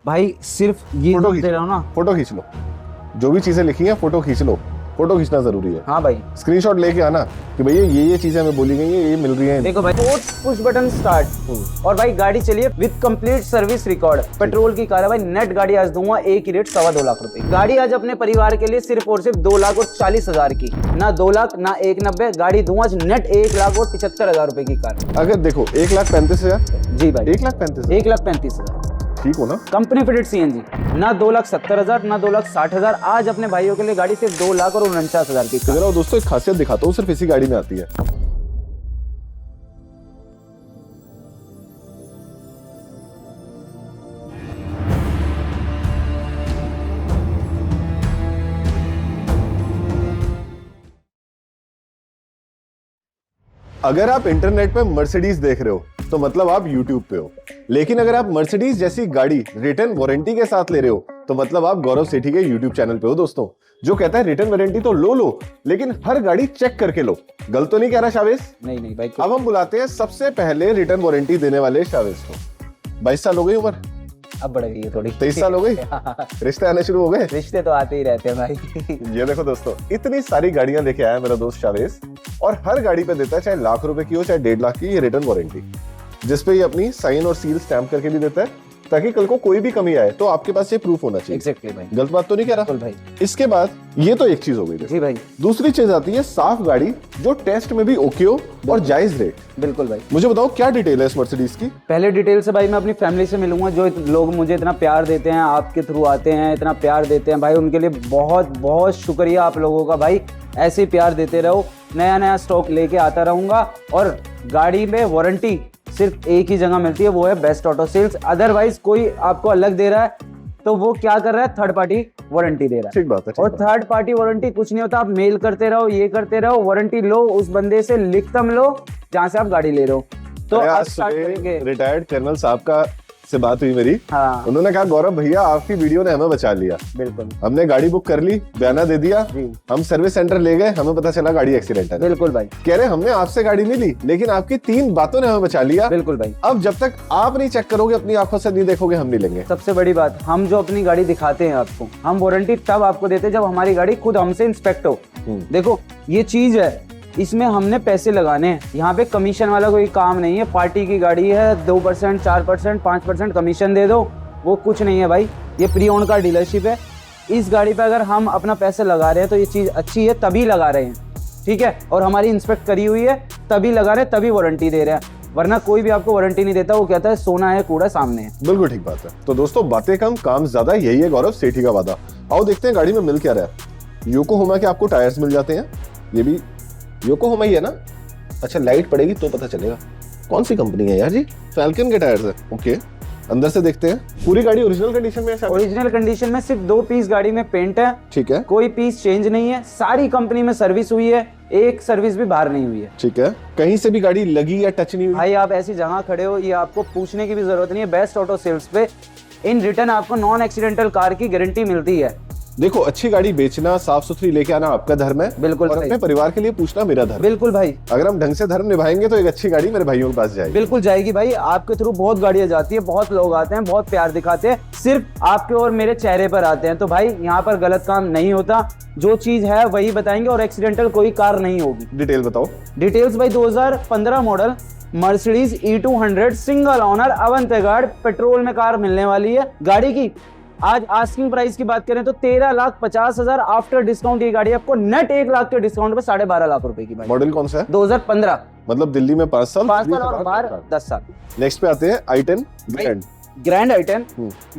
भाई सिर्फ ये फोटो दे रहा हूँ ना। फोटो खींच लो, जो भी चीजें लिखी हैं फोटो खींच लो, फोटो खींचना जरूरी है। हाँ भाई स्क्रीनशॉट लेके आना कि भैया ये चीजें हमें बोली गई हैं, ये मिल रही हैं। देखो भाई, पुश बटन स्टार्ट और भाई गाड़ी चलिए with complete service record, petrol की कार है भाई। नेट गाड़ी आज दूंगा एक ही रेट 2.25 लाख रुपए। गाड़ी आज अपने परिवार के लिए सिर्फ और सिर्फ 2,40,000 की, ना 2 लाख ना 1,90 गाड़ी दूंगा आज नेट 1,75,000 रुपए की कार। अगर देखो 1,35,000, जी भाई 1,35,000 1,35,000 ठीक हो ना। कंपनी फिटेड सीएनजी, ना 2,70,000 ना 2,60,000। आज अपने भाइयों के लिए गाड़ी सिर्फ 2,49,000 की कार। तो दोस्तों एक खासियत दिखाता हूँ, सिर्फ इसी गाड़ी में आती है। अगर आप इंटरनेट पे मर्सिडीज देख रहे हो तो मतलब आप यूट्यूब पे हो, लेकिन अगर आप मर्सिडीज जैसी गाड़ी रिटर्न वारंटी के साथ ले रहे हो तो मतलब आप गौरव सेठी के यूट्यूब चैनल पे हो दोस्तों, जो कहता है रिटर्न वारंटी तो लो लेकिन हर गाड़ी चेक करके लो। गलत तो नहीं कह रहा शावेज? नहीं भाई। अब हम बुलाते हैं सबसे पहले रिटर्न वारंटी देने वाले शावेज को। 22 साल हो गई उम्र, अब बढ़ गई है थोड़ी। 23 साल हो गई, रिश्ते आने शुरू हो गए। रिश्ते तो आते ही रहते हैं भाई। ये देखो दोस्तों, इतनी सारी गाड़ियां लेके आया मेरा दोस्त शावेज, और हर गाड़ी पे देता है, चाहे लाख रुपए की हो चाहे 1.5 लाख की, ये रिटर्न वारंटी, जिसपे ये अपनी साइन और सील स्टैम्प करके भी देता है, ताकि कल को कोई भी कमी आए तो आपके पास ये प्रूफ होना चाहिए। एग्जैक्टली भाई, गलत बात तो नहीं कह रहा भाई। इसके बाद ये तो एक चीज हो गई। जी भाई। दूसरी चीज आती है साफ गाड़ी, जो टेस्ट में भी ओके हो और जायज रेट। बिल्कुल भाई। मुझे बताओ क्या डिटेल है इस मर्सिडीज की? पहले डिटेल से भाई मैं अपनी फैमिली से मिलूंगा, जो लोग मुझे इतना प्यार देते हैं, आपके थ्रू आते हैं, इतना प्यार देते हैं भाई, उनके लिए बहुत बहुत शुक्रिया आप लोगों का भाई। ऐसे ही प्यार देते रहो, नया नया स्टॉक लेके आता रहूंगा। और गाड़ी में वारंटी सिर्फ एक ही जगह मिलती है, वो है बेस्ट ऑटो सेल्स। अदरवाइज कोई आपको अलग दे रहा है तो वो क्या कर रहा है, थर्ड पार्टी वारंटी दे रहा है। ठीक बात है। और थर्ड पार्टी वारंटी कुछ नहीं होता, आप मेल करते रहो, ये करते रहो, वारंटी लो उस बंदे से, लिखतम लो जहां से आप गाड़ी ले रहे हो। तो आज रिटायर्ड कर्नल साहब का से बात हुई मेरी। हाँ। उन्होंने कहा गौरव भैया आपकी वीडियो ने हमें बचा लिया। बिल्कुल। हमने गाड़ी बुक कर ली, बयाना दे दिया, हम सर्विस सेंटर ले गए, हमें पता चला गाड़ी एक्सीडेंट है। बिल्कुल भाई। कह रहे हमने आपसे गाड़ी नहीं ली, लेकिन आपकी 3 बातों ने हमें बचा लिया। बिल्कुल भाई। अब जब तक आप नहीं चेक करोगे, अपनी आंखों से नहीं देखोगे, हम नहीं लेंगे। सबसे बड़ी बात, हम जो अपनी गाड़ी दिखाते हैं आपको, हम वारंटी तब आपको देते हैं जब हमारी गाड़ी खुद हमसे इंस्पेक्ट हो। देखो ये चीज है, इसमें हमने पैसे लगाने हैं, यहाँ पे कमीशन वाला कोई काम नहीं है। पार्टी की गाड़ी है, 2%, 4%, 5% कमीशन दे दो, वो कुछ नहीं है भाई। ये प्री ओन का डीलरशिप है। इस गाड़ी पे अगर हम अपना पैसे लगा रहे हैं तो ये चीज़ अच्छी है, तभी लगा रहे हैं, ठीक है। और हमारी इंस्पेक्ट करी हुई है, तभी लगा रहे हैं, तभी वारंटी दे रहे हैं। वरना कोई भी आपको वारंटी नहीं देता, वो कहता है सोना है कूड़ा सामने है। बिल्कुल ठीक बात है। तो दोस्तों बातें कम काम ज्यादा, यही है गौरव सेठी का वादा। आओ देखते हैं गाड़ी में मिल क्या रहा है। योकोहामा के आपको टायर्स मिल जाते हैं, ये भी योकोहामा ही है ना? अच्छा लाइट पड़ेगी तो पता चलेगा कौन सी कंपनी है यार। जी फैल्कन के टायर्स है, ओके। अंदर से देखते हैं। पूरी गाड़ी ओरिजिनल कंडीशन में है? ओरिजिनल कंडीशन में सिर्फ 2 पीस गाड़ी में पेंट है, ठीक है। कोई पीस चेंज नहीं है, सारी कंपनी में सर्विस हुई है, एक सर्विस भी बाहर नहीं हुई है, ठीक है। कहीं से भी गाड़ी लगी या टच नहीं हुई? भाई आप ऐसी जगह खड़े हो, ये आपको पूछने की भी जरूरत नहीं है। बेस्ट ऑटो सेल्स पे इन रिटर्न आपको नॉन एक्सीडेंटल कार की गारंटी मिलती है। देखो अच्छी गाड़ी बेचना, साफ सुथरी लेके आना आपका धर्म है। बिल्कुल। और अपने परिवार के लिए पूछना मेरा धर्म। बिल्कुल भाई। अगर हम ढंग से धर्म निभाएंगे तो एक अच्छी गाड़ी मेरे भाइयों के पास जाएगी। बिल्कुल जाएगी भाई। आपके थ्रू बहुत गाड़ियां जाती है, बहुत लोग आते हैं, बहुत प्यार दिखाते हैं, सिर्फ आपके और मेरे चेहरे पर आते हैं। तो भाई यहाँ पर गलत काम नहीं होता, जो चीज है वही बताएंगे, और एक्सीडेंटल कोई कार नहीं होगी। डिटेल बताओ। डिटेल्स भाई 2015 model Mercedes E200 single owner Avantgarde petrol में कार मिलने वाली है। गाड़ी की आज आस्किंग प्राइस की बात करें तो 13,50,000 आफ्टर डिस्काउंट ये गाड़ी आपको नेट 1 लाख के डिस्काउंट पे 12.5 लाख रुपए की। मॉडल कौन सा है? 2015। मतलब दिल्ली में 5 साल, 5 साल और बाहर 10 साल। नेक्स्ट पे आते हैं i10 grand i10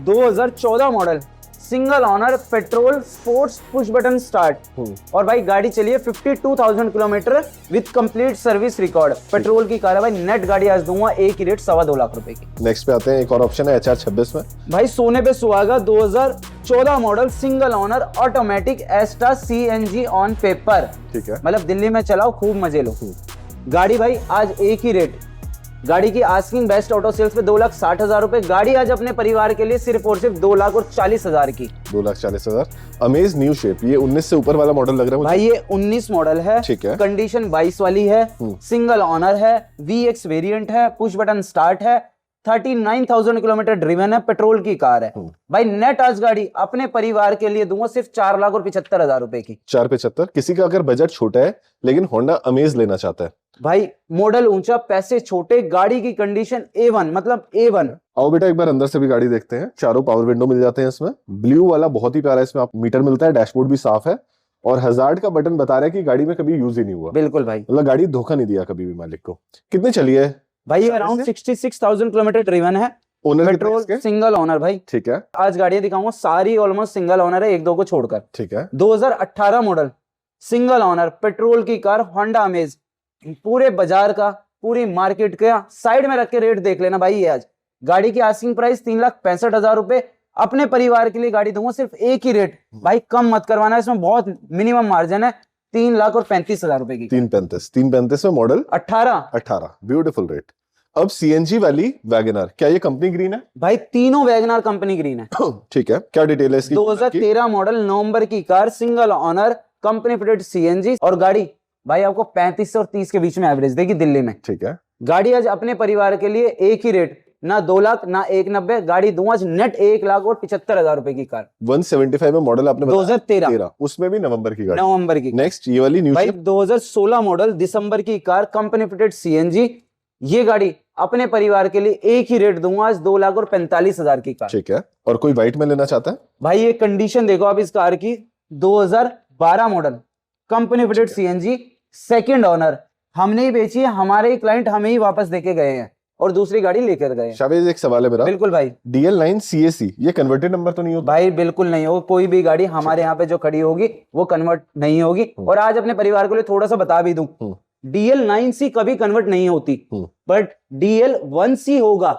2014 model single owner petrol sports push button start. और भाई गाड़ी चलिए 52,000 kilometre with complete service record. Petrol की कार है भाई, नेट गाड़ी आज दूंगा एक ही रेट 2.25 लाख रुपए की। नेक्स्ट पे आते हैं, एक और ऑप्शन है HR26 में। भाई सोने पे सुहागा 2014 model single owner automatic एस्टा CNG on paper, ठीक है। मतलब दिल्ली में चलाओ खूब मजे लो। गाड़ी भाई आज एक ही रेट, गाड़ी की आस्किंग बेस्ट ऑटो सेल्स पे 2,60,000 रुपए। गाड़ी आज अपने परिवार के लिए सिर्फ और सिर्फ 2,40,000 की। 2,40,000। अमेज न्यू शेप, ये 19 से ऊपर वाला मॉडल लग रहा है मुझे। भाई ये 19 मॉडल है, ठीक है। कंडीशन 22 वाली है, सिंगल ओनर है, VX वेरिएंट है, पुश बटन स्टार्ट है। 39,000 किलोमीटर ड्रिवन है, पेट्रोल की कार है भाई। नेट आज गाड़ी अपने परिवार के लिए दूंगा सिर्फ 4,75,000 रुपए की। 475। किसी का अगर बजट छोटा है लेकिन होंडा अमेज लेना चाहता है भाई, मॉडल ऊंचा, पैसे छोटे, गाड़ी की कंडीशन A1 मतलब A1। आओ बेटा एक बार अंदर से भी गाड़ी देखते हैं। चारों पावर विंडो मिल जाते हैं इसमें। ब्लू वाला बहुत ही प्यारा है, इसमें आप मीटर मिलता है, डैशबोर्ड भी साफ है और हजार्ड का बटन बता रहा है कि गाड़ी में कभी यूज ही नहीं हुआ। बिल्कुल भाई, मतलब गाड़ी धोखा नहीं दिया कभी भी मालिक को। कितनी चली है भाई ये अराउंड 66,000 किलोमीटर ड्रिवन है। ओनर पेट्रोल सिंगल ओनर भाई। ठीक है, आज गाड़ियां दिखाऊंगा सारी ऑलमोस्ट सिंगल ओनर है, एक दो को छोड़कर। ठीक है। 2018 मॉडल, सिंगल ओनर, पेट्रोल की कार, होंडा अमेज। पूरे बाजार का, पूरी मार्केट का साइड में रख के रेट देख लेना भाई। ये आज गाड़ी की आस्किंग प्राइस 3,65,000 रुपए। अपने परिवार के लिए गाड़ी दूंगा सिर्फ एक ही रेट भाई, कम मत करवाना, इसमें बहुत मिनिमम मार्जिन है। 3,35,000 रुपए की। 335 में मॉडल 18 ब्यूटीफुल रेट। अब सीएनजी वाली वैगनआर, क्या ये कंपनी ग्रीन है भाई? तीनों वैगनआर कंपनी ग्रीन है। ठीक है, क्या डिटेल है इसकी? 2013 मॉडल, नवंबर की car, single owner, company fitted CNG. और गाड़ी भाई आपको 35 से और 30 के बीच में एवरेज देगी दिल्ली में। ठीक है। गाड़ी आज अपने परिवार के लिए एक ही रेट, ना 2 लाख ना 1,90,000। गाड़ी दूंगा आज नेट 1,75,000 रुपए की कार। 175 में मॉडल आपने 2013, उसमें भी नवंबर की गाड़ी। नवंबर की। नेक्स्ट ये वाली न्यू भाई 2016 मॉडल, दिसंबर की कार, कंपनी फिटेड सीएनजी। ये गाड़ी अपने परिवार के लिए एक ही रेट दूंगा आज 2,45,000 की कार। ठीक है। और कोई व्हाइट में लेना चाहता है? भाई ये कंडीशन देखो आप इस कार की, 2012 model, company fitted CNG, second owner. हमने ही बेची है, हमारे ही क्लाइंट हमें ही वापस देके गए हैं और दूसरी गाड़ी लेकर गए हैं। शाबाश, एक सवाल है मेरा। बिल्कुल भाई। DL9 CAC ये कन्वर्टेड नंबर तो नहीं होता? भाई बिल्कुल नहीं होगा, कोई भी गाड़ी हमारे यहाँ पे जो खड़ी होगी वो कन्वर्ट नहीं होगी। और आज अपने परिवार के लिए थोड़ा सा बता भी दूं, DL9C कभी कन्वर्ट नहीं होती, बट DL1C होगा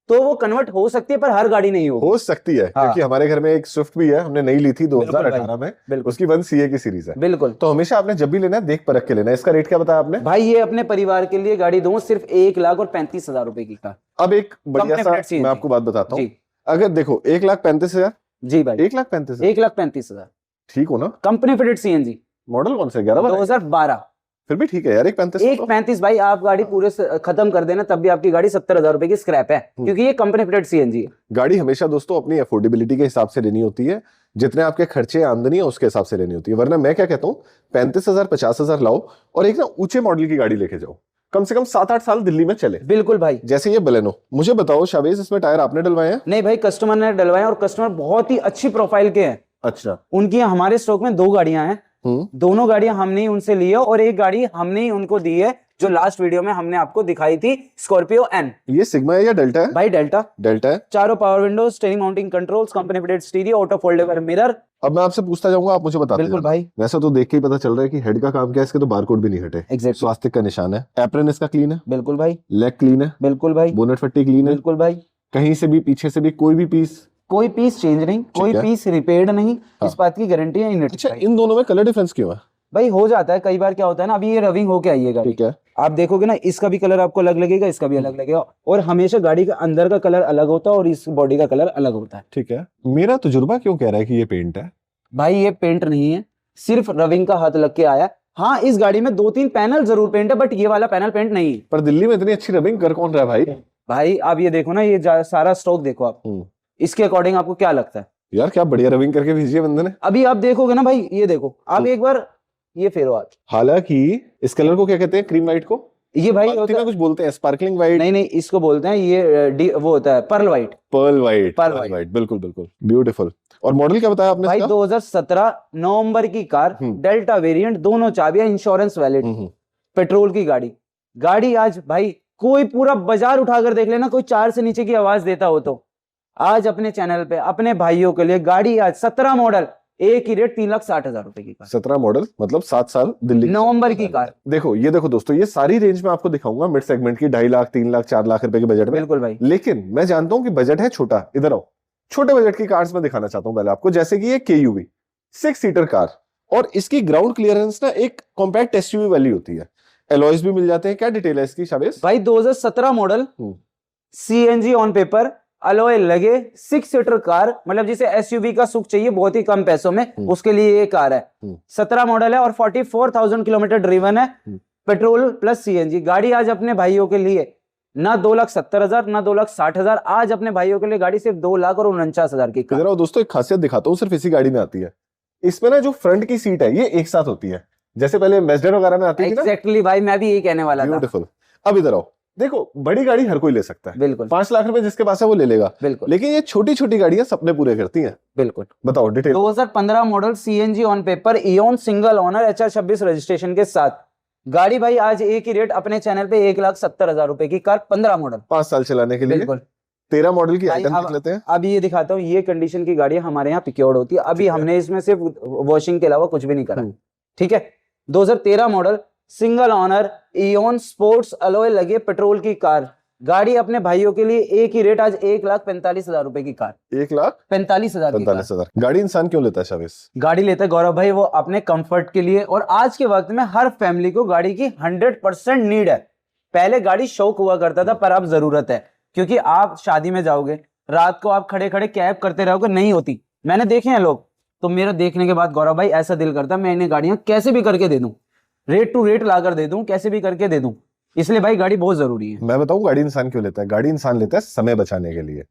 तो वो कन्वर्ट हो सकती है, पर हर गाड़ी नहीं होगी। हो सकती है, हाँ। क्योंकि हमारे घर में एक स्विफ्ट भी है, हमने नई ली थी 2018 में, उसकी 1CA की सीरीज है। बिल्कुल। तो हमेशा आपने जब भी लेना है देख परख के लेना है। इसका रेट क्या बताया आपने? भाई ये अपने परिवार के लिए गाड़ी दूं सिर्फ 1,35,000 रुपए की कार। अब एक बढ़िया सा मैं आपको बात बताता हूँ। अगर देखो 1,35,000। जी भाई, 1,35,000 ठीक हो ना? Company fitted CNG. मॉडल कौन सा? 2012। फिर भी ठीक है यार, 1,35 भाई, आप गाड़ी पूरे खत्म कर देना तब भी आपकी गाड़ी 70,000 रुपए की स्क्रैप है, क्योंकि ये कंपनी फिटेड सीएनजी है। गाड़ी हमेशा दोस्तों अपनी अफोर्डेबिलिटी के हिसाब से लेनी होती है, जितने आपके खर्चे आमदनी है उसके हिसाब से लेनी होती है। वरना मैं क्या कहता हूँ, 35,000 50,000 लाओ और एक ना ऊंचे मॉडल की गाड़ी लेके जाओ, कम से कम 7-8 साल दिल्ली में चले। बिल्कुल भाई। जैसे ये बलेनो। मुझे बताओ शावेज, इसमें टायर आपने डलवाए हैं? नहीं भाई, कस्टमर ने डलवाए और कस्टमर बहुत ही अच्छी प्रोफाइल के हैं। अच्छा। उनकी हमारे स्टॉक में 2 गाड़ियां हैं, दोनों गाड़ियां हमने ही उनसे ली है और एक गाड़ी हमने ही उनको दी है, जो लास्ट वीडियो में हमने आपको दिखाई थी, स्कॉर्पियो एन। ये सिग्मा है या डेल्टा है? भाई डेल्टा। डेल्टा है। चारों power Windows, steering mounting controls, company fitted stereo, auto foldable mirror. अब मैं आपसे पूछता जाऊंगा, आप मुझे बताते बिल्कुल भाई। वैसे तो देख के ही पता चल रहा है कि हेड का काम क्या है, इसके तो बारकोड भी नहीं हटे। एग्जैक्ट। स्वास्तिक का निशान है। एप्रन इसका क्लीन है? बिल्कुल भाई। लेग क्लीन है? बिल्कुल भाई। बोनट पट्टी क्लीन है? बिल्कुल भाई। कहीं से भी पीछे से भी कोई पीस चेंज नहीं, कोई पीस रिपेयर्ड नहीं। इस बात की गारंटी है। अच्छा, इन दोनों में कलर डिफरेंस क्यों है? भाई हो जाता है कई बार, क्या होता है ना, अभी ये रविंग होके आई है गाड़ी, ठीक है, आप देखोगे ना, इसका भी कलर आपको अलग लगेगा, इसका भी अलग लगेगा, और हमेशा गाड़ी का अंदर का कलर अलग होता है और इस बॉडी का कलर अलग होता है। ठीक है। मेरा तजुर्बा क्यों कह रहा है कि ये पेंट है? भाई ये पेंट नहीं है, सिर्फ रविंग का हाथ लग के आया। हाँ, इस गाड़ी में 2-3 पैनल जरूर पेंट है, बट ये वाला पैनल पेंट नहीं है। पर दिल्ली में इतनी अच्छी रविंग कर कौन रहा है भाई? भाई आप ये देखो ना, ये सारा स्टॉक देखो आप, इसके अकॉर्डिंग आपको क्या लगता है? यार क्या बढ़िया रविंग करके भेजी है बंदे ने। अभी आप देखोगे ना भाई, ये देखो आप एक बार ये फेरो आज। हालांकि इस कलर को क्या कहते हैं? क्रीम व्हाइट को? ये भाई होता है, कुछ बोलते हैं स्पार्कलिंग व्हाइट। नहीं, इसको बोलते हैं ये वो होता है पर्ल व्हाइट। पर्ल व्हाइट, बिल्कुल ब्यूटीफुल। और मॉडल क्या बताया आपने? भाई 2017 नवंबर की कार, डेल्टा वेरिएंट, दोनों चाबियां, इंश्योरेंस वैलिड, पेट्रोल की गाड़ी आज भाई कोई पूरा बाजार उठाकर देख लेना, कोई 4 से नीचे की आवाज देता हो तो आज अपने चैनल पे अपने भाइयों के लिए गाड़ी आज 17 मॉडल, एक ही रेट 3,60,000 रुपए की कार। 17 मॉडल मतलब 7 साल दिल्ली, नवंबर की कार। देखो ये देखो दोस्तों, ये सारी रेंज में आपको दिखाऊंगा मिड सेगमेंट की, 2.5 लाख 3 लाख 4 लाख रुपए के बजट में। बिल्कुल भाई। लेकिन मैं जानता हूं कि बजट है छोटा, इधर आओ, छोटे बजट की कार्स में दिखाना चाहता हूं पहले आपको। जैसे कि ये KUV 6 सीटर कार, और इसकी ग्राउंड क्लियरेंस ना एक कॉम्पैक्ट SUV वाली होती है। एलॉयज भी मिल जाते हैं। क्या डिटेल है इसकी शाबेश? भाई 2017 model, CNG on paper, alloy लगे, 6 सीटर कार, मतलब जिसे SUV का सुख चाहिए बहुत ही कम पैसों में, उसके लिए ये कार है। 17 मॉडल है और 44,000 किलोमीटर ड्रिवन है, पेट्रोल प्लस CNG। गाड़ी आज अपने भाइयों के लिए ना 2,70,000 ना 2,60,000, आज अपने भाइयों के लिए गाड़ी सिर्फ 2,49,000 की कार। जरा दोस्तों एक खासियत दिखाता हूँ, सिर्फ इसी गाड़ी में आती है। इसमें ना जो फ्रंट की सीट है ये एक साथ होती है, जैसे पहले मैजिड वगैरह में आती थी ना। एग्जैक्टली भाई, मैं भी यही कहने वाला था। ब्यूटीफुल। अब इधर आओ, देखो बड़ी गाड़ी हर कोई ले सकता है, बिल्कुल 5 लाख रुपए जिसके पास है वो ले लेगा, बिल्कुल लेकिन ये छोटी छोटी गाड़ियां सपने पूरे करती हैं। बिल्कुल। बताओ detail. 2015 model CNG on paper, Eon single owner, HR26 registration के साथ गाड़ी भाई आज एक ही रेट अपने चैनल पे 1,70,000 रुपए की कार, 15 मॉडल, 5 साल चलाने के लिए। बिल्कुल। 13 मॉडल की भाई आइटम अब- देख लेते हैं। अब ये दिखाता हूँ, ये कंडीशन की गाड़ियां हमारे यहाँ प्रिक्योर्ड होती है, अभी हमने इसमें सिर्फ वॉशिंग के अलावा कुछ भी नहीं करा, ठीक है। 2013 model single owner Eon sports alloy लगे पेट्रोल की कार, गाड़ी अपने भाइयों के लिए एक ही रेट आज 1,45,000 रुपए की कार, 1,45,000 की कार। गाड़ी इंसान क्यों लेता है शाविस? गाड़ी लेते हैं गौरव भाई वो अपने कंफर्ट के लिए, और आज के वक्त में हर फैमिली को गाड़ी की 100% नीड है। पहले गाड़ी शौक हुआ करता था, पर अब जरूरत है, क्योंकि आप शादी में जाओगे, रात को आप खड़े खड़े कैब करते रहोगे, नहीं होती। मैंने देखे हैं लोग, तो मेरा देखने के बाद गौरव भाई ऐसा दिल करता मैं इन्हें गाड़ियां कैसे भी करके दे दूं, रेट टू रेट लाकर दे दूं, कैसे भी करके दे दूं। इसलिए भाई गाड़ी बहुत जरूरी है। मैं बताऊं गाड़ी इंसान क्यों लेता है? गाड़ी इंसान लेता है समय बचाने के लिए।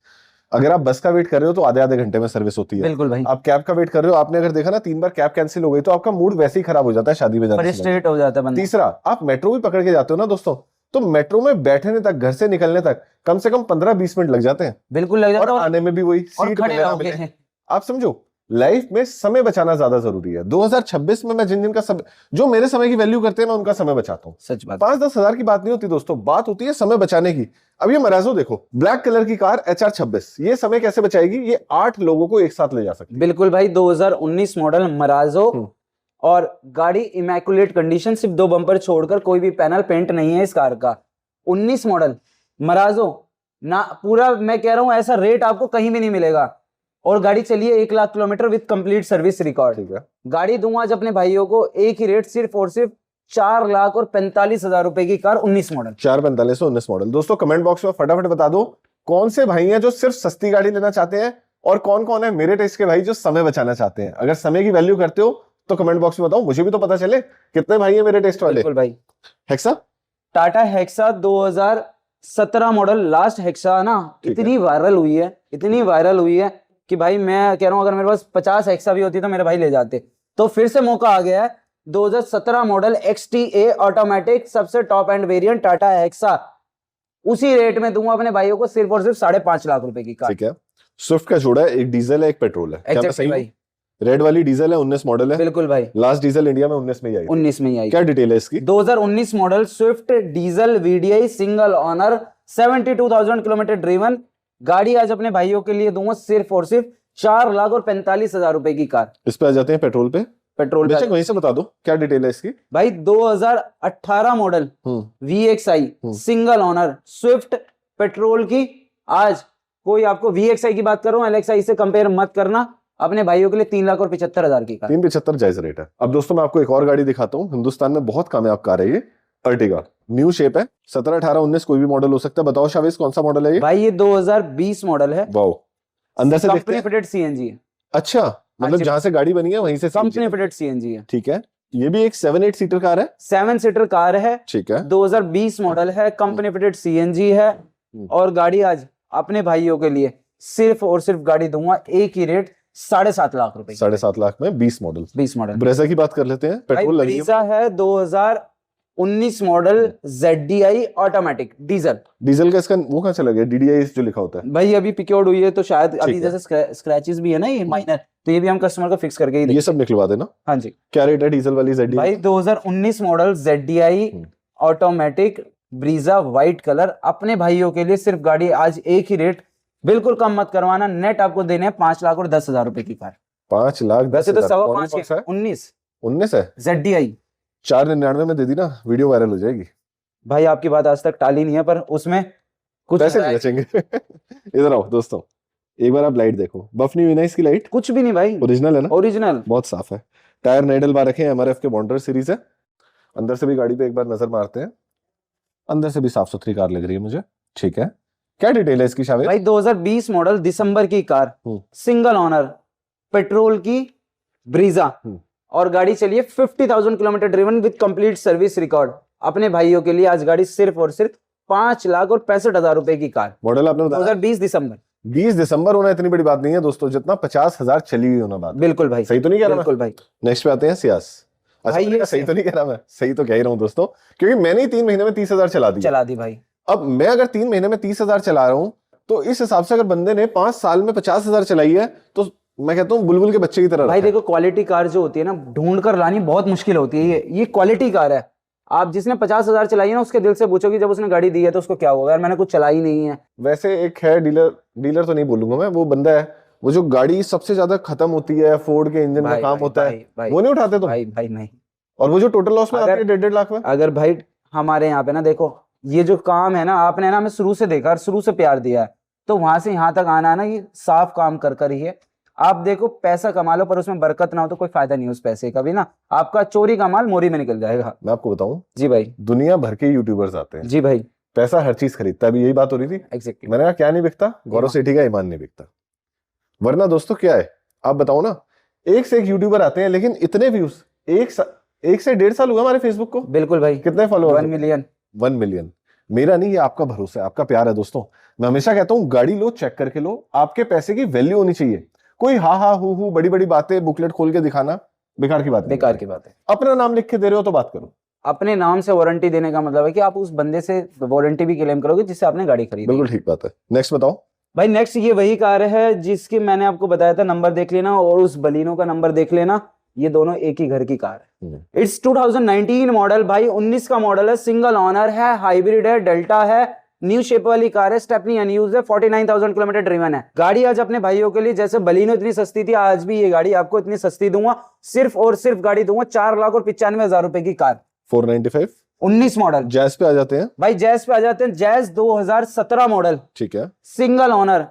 अगर आप बस का वेट कर रहे हो तो आधे आधे घंटे में सर्विस होती है। बिल्कुल भाई। आप कैब का वेट कर रहे हो, आपने अगर देखा ना 3 बार कैब कैंसिल हो गई तो आपका मूड वैसे ही खराब हो जाता है शादी में जाने से। फ्रस्ट्रेट हो जाता है बंदा। तीसरा, आप मेट्रो भी पकड़ के जाते हो ना दोस्तों, तो मेट्रो में बैठने तक, घर से निकलने तक कम से कम 15-20 मिनट लग जाते हैं, बिल्कुल लग जाता और है, आने में भी वही और सीट खड़े मिले ना रहोगे। मिले। आप समझो लाइफ में समय बचाना ज्यादा जरूरी है। 2026 में मैं जिन का सब जो मेरे समय की वैल्यू करते हैं मैं उनका समय बचाता हूँ। सच बात। 5-10 हजार की बात नहीं होती दोस्तों, बात होती है समय बचाने की। अब ये मराजो देखो, ब्लैक कलर की कार HR26, ये समय कैसे बचाएगी? ये 8 लोगों को एक साथ ले जा सकती है। बिल्कुल भाई, 2019 मॉडल मराजो, और गाड़ी इमैकुलेट कंडीशन, सिर्फ 2 बम्पर छोड़कर कोई भी पैनल पेंट नहीं है इस कार का। 19 मॉडल मराजो ना, पूरा मैं कह रहा हूं ऐसा रेट आपको कहीं भी नहीं मिलेगा, और गाड़ी चलिए 1 lakh kilometre with complete service record. ठीक है, गाड़ी दूंगा आज अपने भाइयों को एक ही रेट, सिर्फ और सिर्फ 4,45,000 रुपए की कार, 19 मॉडल। 4,45,19 मॉडल। दोस्तों कमेंट बॉक्स में फटाफट बता दो कौन से भाई हैं जो सिर्फ सस्ती गाड़ी लेना चाहते हैं, और कौन कौन है मेरे टेस्ट के भाई जो समय बचाना चाहते हैं। अगर समय की वैल्यू करते हो तो कमेंट बॉक्स में बताओ, मुझे भी तो पता चले कितने भाई है मेरे टेस्ट वाले। बिल्कुल भाई। Hexa, Tata hexa 2017 model, last hexa ना, इतनी वायरल हुई है, इतनी वायरल हुई है कि भाई मैं कह रहा हूं अगर मेरे पास 50 हेक्सा भी होती तो मेरे भाई ले जाते। तो फिर से मौका आ गया है, 2017 मॉडल XTA ऑटोमेटिक, सबसे top end variant Tata hexa, उसी रेट में दूंगा अपने भाइयों को, सिर्फ और सिर्फ 5.5 लाख रुपए की कार। ठीक है। स्विफ्ट का जोड़ा है, एक डीजल है एक पेट्रोल है। क्या मैं सही हूं? रेड वाली डीजल है, 19 मॉडल है। बिल्कुल भाई, लास्ट डीजल इंडिया में 19 में ही आई। 19 में ही आई। क्या डिटेल है इसकी? 2019 model Swift diesel VDI single owner, 72,000 kilometre driven, गाड़ी आज अपने भाइयों के लिए दूंगा सिर्फ और सिर्फ 4,45,000 रुपए की कार। इस पे आ जाते हैं पेट्रोल पे। पेट्रोल बेशक वहीं से बता दो क्या डिटेल है इसकी। भाई 2018 model VXI single owner Swift petrol की, आज कोई आपको VXI की बात कर रहा हूं, LXI से कंपेयर मत करना, अपने भाइयों के लिए 3,75,000 की कार। 3,75,000 जायज रेट है। अब दोस्तों मैं आपको एक और गाड़ी दिखाता हूँ, हिंदुस्तान में बहुत कामयाब कार है ये, अर्टिगा। न्यू शेप है, 17, 18, 19 कोई भी मॉडल हो सकता है। बताओ शाविस कौन सा मॉडल है ये? भाई ये 2020 मॉडल है। वाओ, अंदर से देखते कंपनी हैं। फिटेड CNG है। अच्छा, मतलब जहां से गाड़ी बनी है वहीं से कंपनी फिटेड CNG है। ठीक है। ये भी एक 7-8 सीटर कार है। 7 सीटर कार है। ठीक है। 2020 मॉडल है, कंपनी फिटेड CNG है, और गाड़ी आज अपने भाइयों के लिए सिर्फ और सिर्फ गाड़ी दूंगा एक ही रेट, 7.5 लाख रुपए। 7.5 लाख में 20 मॉडल। 20 मॉडल। ब्रेजा की बात कर लेते हैं। पेट्रोल लगी ब्रीजा है 2019 model ZDI automatic diesel. Diesel का इसका वो कहां चला गया? DDI जो लिखा होता है भाई अभी पिक्योर्ड हुई है तो शायद अभी है। जैसे स्क्रैचेस भी है ना ये माइनर, तो ये भी हम कस्टमर को फिक्स करके ही ये सब निकलवा देना। हाँ जी। क्या रेट है डीजल वाली ZDI? भाई 2019 model ZDI automatic Brezza white colour, अपने भाइयों के लिए सिर्फ गाड़ी आज एक ही रेट, बिल्कुल कम मत करवाना, नेट आपको देने हैं 5,10,000 रुपए की कार। 5,10,000। वैसे तो 5.25 है? 19 है। ZDI 499 में दे दी ना, वीडियो वायरल हो जाएगी। भाई आपकी बात आज तक टाली नहीं है, पर उसमें कुछ पैसे नहीं बचेंगे। इधर आओ दोस्तों, एक बार आप लाइट देखो, बफ नहीं हुई ना इसकी लाइट? कुछ भी नहीं भाई, ओरिजिनल है ना? ओरिजिनल, बहुत साफ है। टायर नए डलवा रखे हैं, MRF के बॉन्डर सीरीज है। अंदर से भी गाड़ी पे एक बार नजर मारते हैं, अंदर से भी साफ सुथरी कार लग रही है मुझे। ठीक है। क्या डिटेल है इसकी शाविद? भाई 2020 मॉडल दिसंबर की कार, सिंगल ओनर, पेट्रोल की ब्रीजा, और गाड़ी चलिए 50,000 kilometre driven with complete service record, अपने भाइयों के लिए आज गाड़ी सिर्फ और सिर्फ 5,65,000 की कार, मॉडल आपने बताया 2020 दिसंबर। 20 दिसंबर होना इतनी बड़ी बात नहीं है दोस्तों, जितना 50,000 चली हुई होना बात। बिल्कुल भाई, सही तो नहीं कह रहा बिल्कुल भाई। नेक्स्ट पे आते हैं सियास। अच्छा भाई ये सही तो नहीं कह रहा मैं, सही तो कह ही रहा हूँ दोस्तों, क्योंकि मैंने ही 3 महीने में 30,000 चला दी भाई। अब मैं अगर 3 महीने में 30,000 चला रहा हूँ, तो इस हिसाब से अगर बंदे ने 5 साल में 50,000 चलाई है, तो मैं कहता हूँ बुलबुल के बच्चे की तरह भाई रखा है। देखो, क्वालिटी कार जो होती है ना, ढूंढ कर लानी बहुत मुश्किल होती है। ये क्वालिटी कार है। आप जिसने 50,000 चलाई है ना, उसके दिल से पूछो कि जब उसने गाड़ी दी है तो उसको क्या होगा, यार मैंने कुछ चलाई नहीं है। वैसे एक है डीलर तो नहीं बोलूंगा मैं, वो बंदा है, वो जो गाड़ी सबसे ज्यादा खत्म होती है, फोर्ड के इंजन का भाई, काम भाई, होता भाई, है, भाई, वो नहीं उठाते तुम? भाई नहीं। और वो जो टोटल लॉस में आती अगर- है 1.5 लाख में। अगर भाई हमारे यहाँ पे ना देखो, ये जो काम है ना, आपने ना हमें शुरू से देखा और शुरू से प्यार दिया है, तो वहां से यहाँ तक आना है ना, ये साफ काम कर ही है। आप देखो, पैसा कमा लो पर उसमें बरकत ना हो तो कोई फायदा नहीं है उस पैसे का भी ना। आपका चोरी का माल मोरी में निकल जाएगा। मैं आपको बताऊं, जी भाई, दुनिया भर के यूट्यूबर्स आते हैं, जी भाई, पैसा हर चीज खरीदता है, अभी यही बात हो रही थी। एग्जैक्टली। मैंने कहा क्या नहीं बिकता? गौरव सेठी का ईमान नहीं बिकता। वरना दोस्तों क्या है, आप बताओ ना, एक से एक यूट्यूबर आते हैं, लेकिन इतने व्यूज, एक से 1.5 साल हुआ हमारे फेसबुक को। बिल्कुल भाई, कितने फॉलोअर्स? 1 मिलियन। 1 मिलियन। मेरा नहीं, ये आपका भरोसा है, आपका प्यार है दोस्तों। मैं हमेशा कहता हूँ गाड़ी लो, चेक करके लो, आपके पैसे की वैल्यू होनी चाहिए। कोई हा हा हु बड़ी बड़ी बातें बुकलेट खोल के दिखाना बेकार की बात नहीं। बेकार की बात है। अपना नाम लिख के दे रहे हो तो बात करो। अपने नाम से वारंटी देने का मतलब है कि आप उस बंदे से वारंटी भी क्लेम करोगे जिससे आपने गाड़ी खरीदी। बिल्कुल ठीक बात है। नेक्स्ट बताओ भाई। नेक्स्ट ये वही कार है जिसकी मैंने आपको बताया था, नंबर देख लेना और उस बलिनो का नंबर देख लेना, ये दोनों एक ही घर की कार है। इट्स 2019 मॉडल भाई, 19 का मॉडल है, सिंगल ओनर है, हाइब्रिड है, डेल्टा है, न्यू शेप वाली कार है, स्टेपनी अनयूज्ड है, 49,000 किलोमीटर ड्रिवन है। गाड़ी आज अपने भाइयों के लिए, जैसे बलिनो इतनी सस्ती थी, आज भी ये गाड़ी आपको इतनी सस्ती दूंगा। सिर्फ और सिर्फ गाड़ी दूंगा 4,95,000 की कार, 495। 19 मॉडल। जैज पे आ जाते हैं भाई, जैज पे आ जाते हैं। जैज 2017 मॉडल, ठीक है, सिंगल ओनर,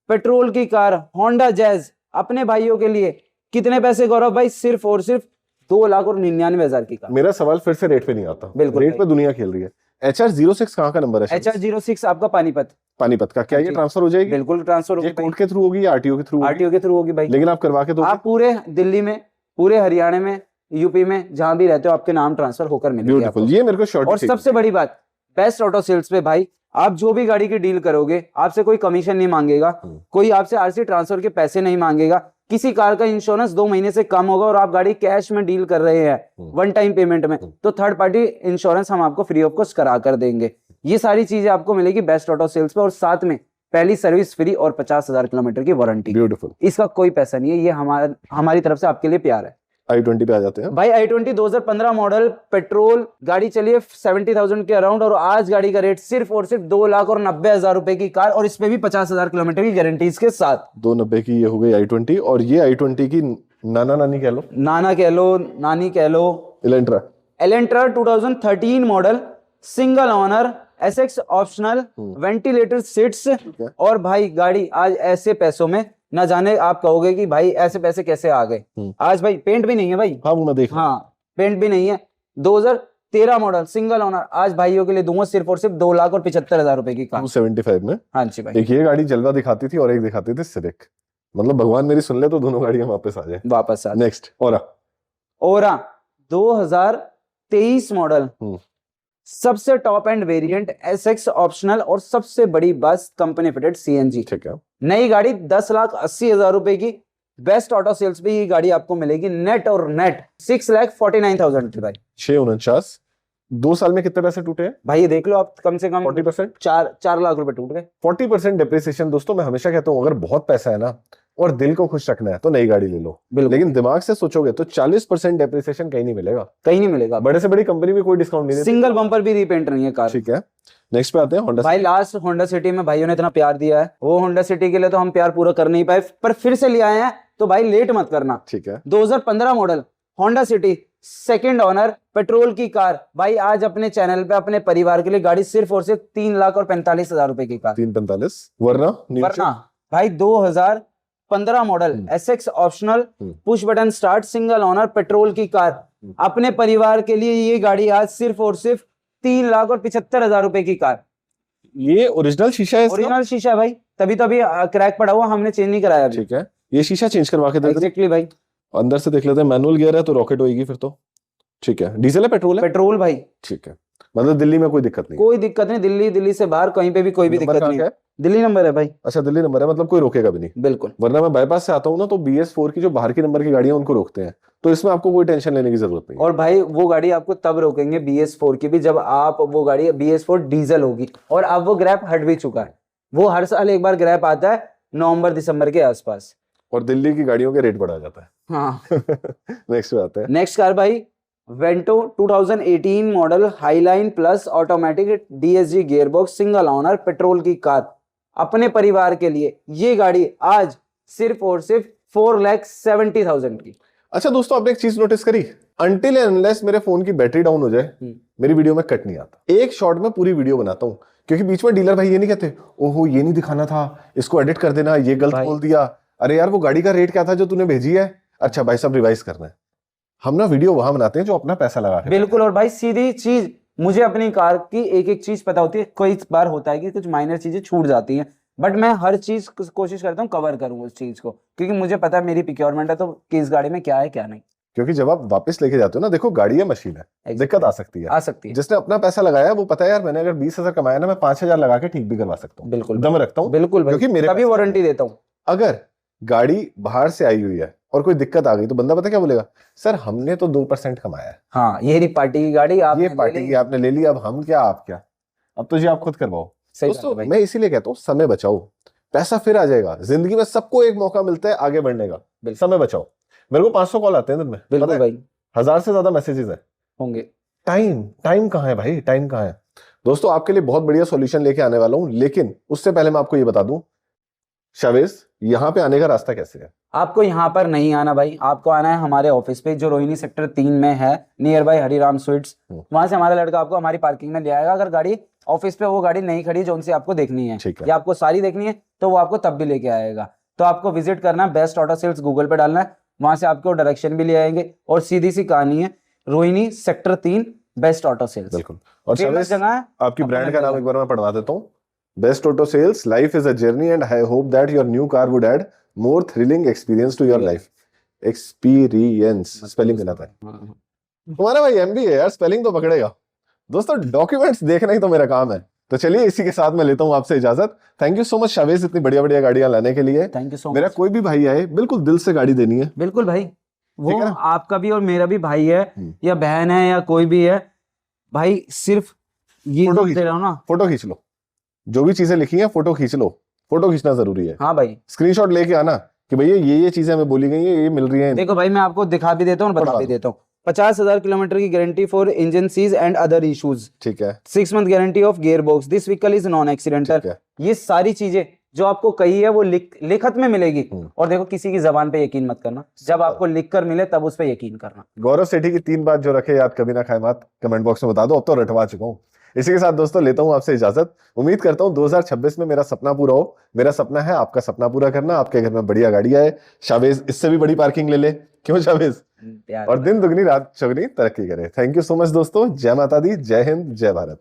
पेट्रोल की कार, होंडा जैज, अपने भाइयों के लिए। कितने पैसे गौरव भाई? सिर्फ और सिर्फ 2,99,000 की कार। मेरा सवाल फिर से रेट पे नहीं आता, बिल्कुल रेट भाई। पे दुनिया खेल रही है। HR06 कहाँ का नंबर है? HR06 आपका पानीपत। पानीपत का। क्या ये ट्रांसफर हो जाएगी? बिल्कुल ट्रांसफर ये होगी। कोर्ट के थ्रू होगी या आरटीओ के थ्रू? आरटीओ के थ्रू होगी भाई। लेकिन आप करवा के दो? आप पूरे दिल्ली में, पूरे हरियाणा में, यूपी में, जहां भी रहते हो, आपके नाम ट्रांसफर होकर मिलेगी आपको। ये मेरे को शॉर्ट। और सबसे बड़ी बात, बेस्ट ऑटो सेल्स पे भाई, आप जो भी गाड़ी की डील करोगे, आपसे कोई कमीशन नहीं मांगेगा, कोई आपसे आरसी ट्रांसफर के पैसे नहीं मांगेगा, किसी कार का इंश्योरेंस 2 महीने से कम होगा और आप गाड़ी कैश में डील कर रहे हैं 1 टाइम पेमेंट में, तो थर्ड पार्टी इंश्योरेंस हम आपको फ्री ऑफ कॉस्ट करा कर देंगे। ये सारी चीजें आपको मिलेगी बेस्ट ऑटो सेल्स पे, और साथ में पहली सर्विस फ्री और 50,000 किलोमीटर की वारंटी। ब्यूटीफुल। इसका कोई पैसा नहीं है, ये हमारी तरफ से आपके लिए प्यार है। i20 पे आ जाते हैं भाई। i20 2015 मॉडल, पेट्रोल गाड़ी चलिए 70,000 के अराउंड, और आज गाड़ी का रेट सिर्फ और सिर्फ 2,90,000 रुपए की कार, और इसपे भी 50,000 किलोमीटर की गारंटीज के साथ। 290 की ये हो गई i20, और ये i20 की नाना नानी कह लो, नाना कह लो, नानी कह लो। Elantra 2013 model, single owner, SX optional, ventilator seats, और भाई गाड़ी आज ऐसे पैसों में, ना जाने आप कहोगे कि भाई ऐसे पैसे कैसे आ गए। आज भाई पेंट भी नहीं है भाई। हाँ वो मैं देख रहा हूं। हाँ, पेंट भी नहीं है। 2013 मॉडल, सिंगल ओनर, आज भाइयों के लिए दूंगा सिर्फ और सिर्फ 2,75,000 रुपए की कार। 275 में। हाँ जी भाई। एक ये गाड़ी जलवा दिखाती थी और एक दिखाती थी सिविक, मतलब भगवान मेरी सुन ले तो दोनों गाड़ियां वापस आ जाए। वापस आ। नेक्स्ट ओरा 2023 मॉडल, सबसे top end variant, SX optional, और सबसे बड़ी बस कंपनी फिटेड सीएनजी। ठीक है। नई गाड़ी 10,80,000 रुपए की, बेस्ट ऑटो सेल्स पे ये गाड़ी आपको मिलेगी नेट, और नेट 6,49,000 की भाई। 649। 2 साल में कितने पैसे टूटे हैं भाई ये देख लो आप, कम से कम 40%। 4 लाख रुपए टूट गए। 40% डिप्रिसिएशन। दोस्तों मैं हमेशा कहता हूं, अगर बहुत पैसा है ना और दिल को खुश रखना है तो नई गाड़ी ले लो, लेकिन दिमाग से सोचोगे तो 40% डिप्रिसिएशन कहीं नहीं मिलेगा, कहीं नहीं मिलेगा। बड़े से बड़ी कंपनी भी कोई डिस्काउंट नहीं देती। सिंगल बम्पर भी रीपेंट नहीं है कार। ठीक है। नेक्स्ट पे आते हैं होंडा। भाई लास्ट होंडा सिटी में भाइयों ने इतना प्यार दिया है, वो होंडा सिटी के लिए तो हम प्यार पूरा कर नहीं पाए, पर फिर से ले आए हैं, तो भाई लेट मत करना। ठीक है। 2015 model Honda city, second owner, petrol की कार। भाई आज अपने चैनल पे अपने परिवार के लिए गाड़ी सिर्फ और सिर्फ 3,45,000 रुपए की कार। 345। वरना भाई 2015 model, SX optional, push button start, single owner, petrol की कार। अपने परिवार के लिए ये गाड़ी आज सिर्फ और सिर्फ 3,75,000 रुपए की कार। ये ओरिजिनल शीशा है? ओरिजिनल शीशा है भाई, तभी तो अभी क्रैक पड़ा हुआ, हमने चेंज नहीं कराया अभी। ठीक है। ये शीशा चेंज करवा के दे दो। एग्जैक्टली भाई। अंदर से देख लेते हैं, मैनुअल गियर है तो रॉकेट होगी फिर तो। ठीक है। डीजल है पेट्रोल है? पेट्रोल भाई। ठीक है। मतलब दिल्ली में कोई दिक्कत नहीं है? कोई दिक्कत नहीं, दिल्ली से बाहर कहीं पे भी कोई भी नंबर दिक्कत कहाँ नहीं का है। है? दिल्ली नंबर है भाई। अच्छा दिल्ली नंबर है, मतलब कोई रोकेगा भी नहीं। बिल्कुल। वरना मैं बाईपास से आता हूँ ना तो BS4 की जो बाहर की नंबर की गाड़ियां उनको रोकते हैं, तो इसमें आपको कोई टेंशन लेने की जरूरत नहीं है। और भाई वो गाड़ी आपको तब रोकेंगे BS4 की भी, जब आप वो गाड़ी BS4 डीजल होगी। और अब वो ग्रैप हट भी चुका है, वो हर साल एक बार ग्रैप आता है नवंबर दिसंबर के आसपास। और दिल्ली की गाड़ियों के रेट बढ़ा जाता है। हाँ। नेक्स्ट बात है। नेक्स्ट कार भाई, Vento 2018 model highline plus automatic DSG gearbox single owner petrol की कार, अपने परिवार के लिए ये गाड़ी आज सिर्फ और सिर्फ 4,70,000 की। अच्छा दोस्तों, आपने एक चीज नोटिस करी, अनटिल एंड अनलेस मेरे फोन की बैटरी डाउन हो जाए मेरी वीडियो में कट नहीं आता। एक शॉट में पूरी वीडियो बनाता हूँ, क्योंकि बीच में डीलर भाई ये नहीं कहते ओहो ये नहीं दिखाना था, इसको एडिट कर देना, ये गलत बोल दिया, अरे यार वो गाड़ी का रेट क्या था जो तूने भेजी है, अच्छा भाई साहब रिवाइज करना है। हम ना वीडियो वहां बनाते हैं जो अपना पैसा लगा के। बिल्कुल। और भाई सीधी चीज, मुझे अपनी कार की एक एक चीज पता होती है। कोई बार होता है कि कुछ माइनर चीजें छूट जाती हैं, बट मैं हर चीज कोशिश करता हूँ कवर करूँ उस चीज को, क्योंकि मुझे पता है मेरी प्रोक्योरमेंट है तो किस गाड़ी में क्या है क्या नहीं। क्योंकि जब आप वापस लेके जाते हो ना, देखो गाड़ी है मशीन है, दिक्कत आ सकती है। आ सकती है। जिसने अपना पैसा लगाया वो पता है यार मैंने अगर 20,000 कमाया ना, मैं 5,000 लगा के ठीक भी करवा सकता हूँ। बिल्कुल दम रखता हूँ। बिल्कुल भाई, क्योंकि मेरे तभी वारंटी देता हूँ। अगर गाड़ी बाहर से आई हुई है और कोई दिक्कत आ गई तो बंदा पता क्या बोलेगा, सर हमने तो 2% कमाया है। हाँ, ये रही पार्टी की गाड़ी, ये पार्टी की आपने ले ली, अब हम क्या आप क्या, अब तो जी आप खुद करवाओ। दोस्तों मैं इसीलिए कहता हूँ समय बचाओ, पैसा फिर आ जाएगा। जिंदगी में सबको एक मौका मिलता है आगे बढ़ने का, समय बचाओ। मेरे को 500 कॉल आते हैं दिन में, बिल्कुल भाई, 1000 से ज्यादा मैसेजेस हैं होंगे। टाइम कहाँ है भाई, टाइम कहाँ है। दोस्तों आपके लिए बहुत बढ़िया सॉल्यूशन लेके आने वाला हूं, लेकिन उससे पहले मैं आपको ये बता दूं, शावेज यहाँ पे आने का रास्ता कैसे है। आपको यहाँ पर नहीं आना भाई, आपको आना है हमारे ऑफिस पे जो रोहिणी सेक्टर 3 में है, नियर बाय हरिराम स्वीट्स। वहां से हमारा लड़का आपको हमारी पार्किंग में ले आएगा। अगर गाड़ी ऑफिस पे वो गाड़ी नहीं खड़ी जो उनसे आपको देखनी है या आपको सारी देखनी है तो वो आपको तब भी लेके आएगा। तो आपको विजिट करना है, बेस्ट ऑटो सेल्स गूगल पे डालना है, वहां से आपको डायरेक्शन भी ले आएंगे। और सीधी सी कहानी है, Rohini sector 3 best auto sales. बिल्कुल। और जगह है, आपकी ब्रांड का नाम एक बार मैं पढ़वा देता हूँ, best auto sales, life is a journey and I hope that your new car would add more thrilling experience to your life. Experience spelling मिलाता है तुम्हारा भाई MBA है यार, स्पेलिंग तो पकड़ेगा। दोस्तों डॉक्यूमेंट्स देखना ही तो मेरा काम है। तो चलिए इसी के साथ मैं लेता हूँ आपसे इजाजत। Thank you so much Shavez, इतनी बढ़िया बढ़िया गाड़ियां लाने के लिए। Thank you so much. मेरा कोई भी भाई आए बिल्कुल दिल से गाड़ी देनी है। बिल्कुल भाई, वो आपका भी और मेरा भी भाई है या बहन है या कोई भी है भाई, सिर्फ ये दे रहा हूँ ना, फोटो खींच लो, जो भी चीजें लिखी हैं फोटो खींच लो, फोटो खींचना जरूरी है। हाँ भाई, स्क्रीनशॉट लेके आना कि भैया ये चीजें हमें बोली गई है, ये मिल रही है। देखो भाई मैं आपको दिखा भी देता हूँ और बता भी देता हूँ। 50,000 किलोमीटर की guarantee for engine seize and other issues, ठीक है। 6 month guarantee of gear box, this vehicle is non accidental. ये सारी चीजें जो आपको कही है वो लिखत में मिलेगी। और देखो किसी की जबान पे यकीन मत करना, जब आपको लिख कर मिले तब उस पर यकीन करना। गौरव सेठी की 3 बात जो रखे याद कभी ना खाए मात, कमेंट बॉक्स में बता दो, अब तो रटवा चुका हूँ। इसी के साथ दोस्तों लेता हूं आपसे इजाजत। उम्मीद करता हूं 2026 में मेरा सपना पूरा हो। मेरा सपना है आपका सपना पूरा करना, आपके घर में बढ़िया गाड़ी आए, शावेज इससे भी बड़ी पार्किंग ले ले, क्यों शावेज, और दिन दुगनी रात चौगनी तरक्की करे। थैंक यू सो मच दोस्तों, जय माता दी, जय हिंद, जय भारत।